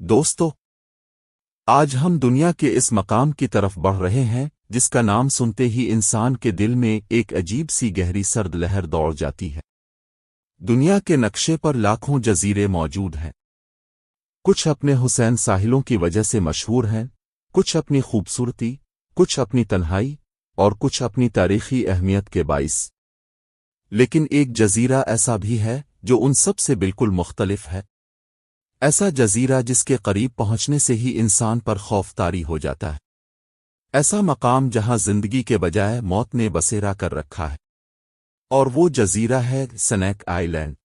دوستو، آج ہم دنیا کے اس مقام کی طرف بڑھ رہے ہیں جس کا نام سنتے ہی انسان کے دل میں ایک عجیب سی گہری سرد لہر دوڑ جاتی ہے۔ دنیا کے نقشے پر لاکھوں جزیرے موجود ہیں۔ کچھ اپنے حسین ساحلوں کی وجہ سے مشہور ہیں، کچھ اپنی خوبصورتی، کچھ اپنی تنہائی اور کچھ اپنی تاریخی اہمیت کے باعث۔ لیکن ایک جزیرہ ایسا بھی ہے جو ان سب سے بالکل مختلف ہے۔ ایسا جزیرہ جس کے قریب پہنچنے سے ہی انسان پر خوف طاری ہو جاتا ہے۔ ایسا مقام جہاں زندگی کے بجائے موت نے بسیرا کر رکھا ہے، اور وہ جزیرہ ہے سنیک آئی لینڈ۔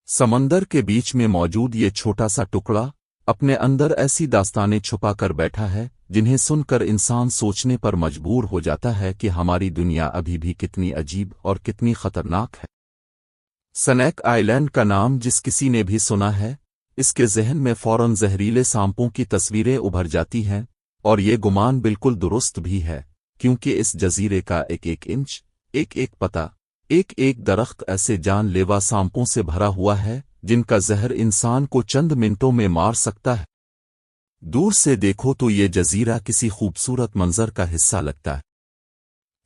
سمندر کے بیچ میں موجود یہ چھوٹا سا ٹکڑا اپنے اندر ایسی داستانیں چھپا کر بیٹھا ہے جنہیں سن کر انسان سوچنے پر مجبور ہو جاتا ہے کہ ہماری دنیا ابھی بھی کتنی عجیب اور کتنی خطرناک ہے۔ سنیک آئی لینڈ کا نام جس کسی نے بھی سنا ہے، اس کے ذہن میں فوراً زہریلے سانپوں کی تصویریں ابھر جاتی ہیں، اور یہ گمان بالکل درست بھی ہے، کیونکہ اس جزیرے کا ایک ایک انچ، ایک ایک پتا، ایک ایک درخت ایسے جان لیوا سانپوں سے بھرا ہوا ہے جن کا زہر انسان کو چند منٹوں میں مار سکتا ہے۔ دور سے دیکھو تو یہ جزیرہ کسی خوبصورت منظر کا حصہ لگتا ہے۔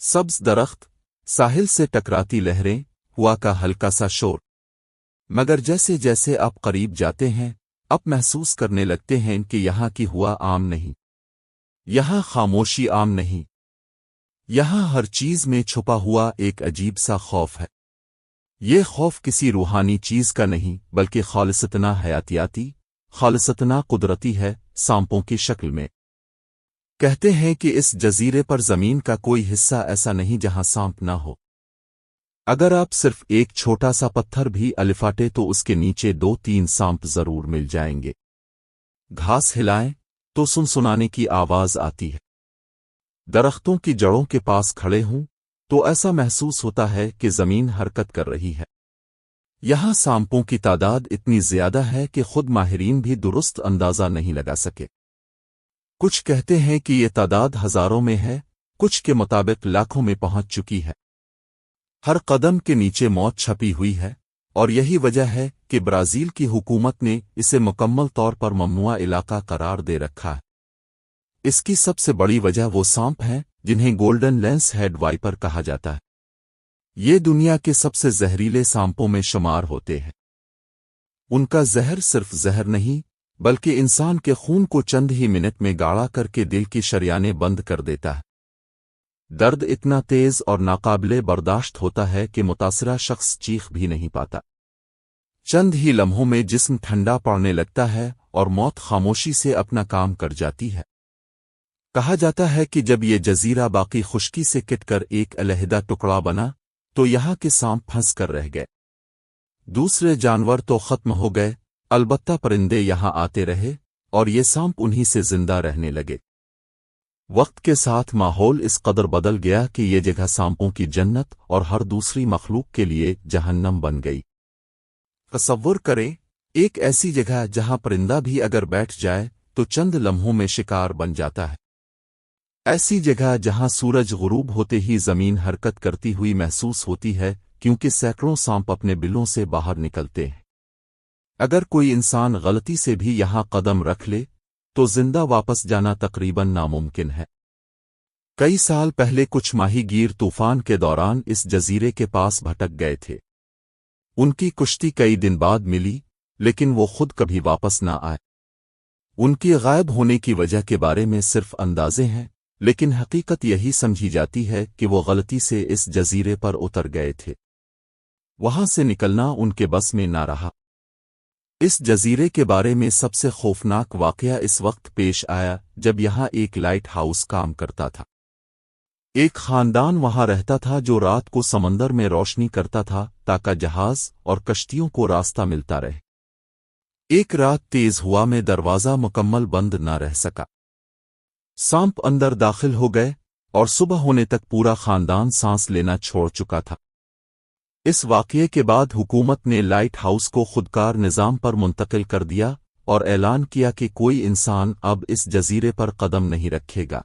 سبز درخت، ساحل سے ٹکراتی لہریں، ہوا کا ہلکا سا شور۔ مگر جیسے جیسے آپ قریب جاتے ہیں، آپ محسوس کرنے لگتے ہیں کہ یہاں کی ہوا عام نہیں، یہاں خاموشی عام نہیں، یہاں ہر چیز میں چھپا ہوا ایک عجیب سا خوف ہے۔ یہ خوف کسی روحانی چیز کا نہیں بلکہ خالصتنا حیاتیاتی، خالصتنا قدرتی ہے، سانپوں کی شکل میں۔ کہتے ہیں کہ اس جزیرے پر زمین کا کوئی حصہ ایسا نہیں جہاں سانپ نہ ہو۔ اگر آپ صرف ایک چھوٹا سا پتھر بھی الفاٹے تو اس کے نیچے 2-3 سانپ ضرور مل جائیں گے۔ گھاس ہلائیں تو سنسنانے کی آواز آتی ہے۔ درختوں کی جڑوں کے پاس کھڑے ہوں تو ایسا محسوس ہوتا ہے کہ زمین حرکت کر رہی ہے۔ یہاں سانپوں کی تعداد اتنی زیادہ ہے کہ خود ماہرین بھی درست اندازہ نہیں لگا سکے۔ کچھ کہتے ہیں کہ یہ تعداد ہزاروں میں ہے، کچھ کے مطابق لاکھوں میں پہنچ چکی ہے۔ ہر قدم کے نیچے موت چھپی ہوئی ہے، اور یہی وجہ ہے کہ برازیل کی حکومت نے اسے مکمل طور پر ممنوعہ علاقہ قرار دے رکھا ہے۔ اس کی سب سے بڑی وجہ وہ سانپ ہیں جنہیں گولڈن لینس ہیڈ وائپر کہا جاتا ہے۔ یہ دنیا کے سب سے زہریلے سانپوں میں شمار ہوتے ہیں۔ ان کا زہر صرف زہر نہیں بلکہ انسان کے خون کو چند ہی منٹ میں گاڑا کر کے دل کی شریانیں بند کر دیتا ہے۔ درد اتنا تیز اور ناقابل برداشت ہوتا ہے کہ متاثرہ شخص چیخ بھی نہیں پاتا۔ چند ہی لمحوں میں جسم ٹھنڈا پڑنے لگتا ہے اور موت خاموشی سے اپنا کام کر جاتی ہے۔ کہا جاتا ہے کہ جب یہ جزیرہ باقی خشکی سے کٹ کر ایک علیحدہ ٹکڑا بنا تو یہاں کے سانپ پھنس کر رہ گئے۔ دوسرے جانور تو ختم ہو گئے، البتہ پرندے یہاں آتے رہے اور یہ سانپ انہی سے زندہ رہنے لگے۔ وقت کے ساتھ ماحول اس قدر بدل گیا کہ یہ جگہ سانپوں کی جنت اور ہر دوسری مخلوق کے لیے جہنم بن گئی۔ تصور کریں، ایک ایسی جگہ جہاں پرندہ بھی اگر بیٹھ جائے تو چند لمحوں میں شکار بن جاتا ہے۔ ایسی جگہ جہاں سورج غروب ہوتے ہی زمین حرکت کرتی ہوئی محسوس ہوتی ہے کیونکہ سینکڑوں سانپ اپنے بلوں سے باہر نکلتے ہیں۔ اگر کوئی انسان غلطی سے بھی یہاں قدم رکھ لے تو زندہ واپس جانا تقریباً ناممکن ہے۔ کئی سال پہلے کچھ ماہی گیر طوفان کے دوران اس جزیرے کے پاس بھٹک گئے تھے۔ ان کی کشتی کئی دن بعد ملی، لیکن وہ خود کبھی واپس نہ آئے۔ ان کی غائب ہونے کی وجہ کے بارے میں صرف اندازے ہیں، لیکن حقیقت یہی سمجھی جاتی ہے کہ وہ غلطی سے اس جزیرے پر اتر گئے تھے۔ وہاں سے نکلنا ان کے بس میں نہ رہا۔ اس جزیرے کے بارے میں سب سے خوفناک واقعہ اس وقت پیش آیا جب یہاں ایک لائٹ ہاؤس کام کرتا تھا۔ ایک خاندان وہاں رہتا تھا جو رات کو سمندر میں روشنی کرتا تھا تاکہ جہاز اور کشتیوں کو راستہ ملتا رہے۔ ایک رات تیز ہوا میں دروازہ مکمل بند نہ رہ سکا۔ سانپ اندر داخل ہو گئے اور صبح ہونے تک پورا خاندان سانس لینا چھوڑ چکا تھا۔ اس واقعے کے بعد حکومت نے لائٹ ہاؤس کو خودکار نظام پر منتقل کر دیا اور اعلان کیا کہ کوئی انسان اب اس جزیرے پر قدم نہیں رکھے گا۔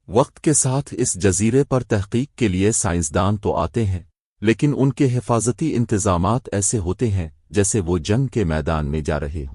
وقت کے ساتھ اس جزیرے پر تحقیق کے لیے سائنسدان تو آتے ہیں، لیکن ان کے حفاظتی انتظامات ایسے ہوتے ہیں جیسے وہ جنگ کے میدان میں جا رہے ہوں۔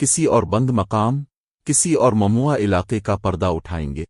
کسی اور بند مقام کسی اور ممنوعہ علاقے کا پردہ اٹھائیں گے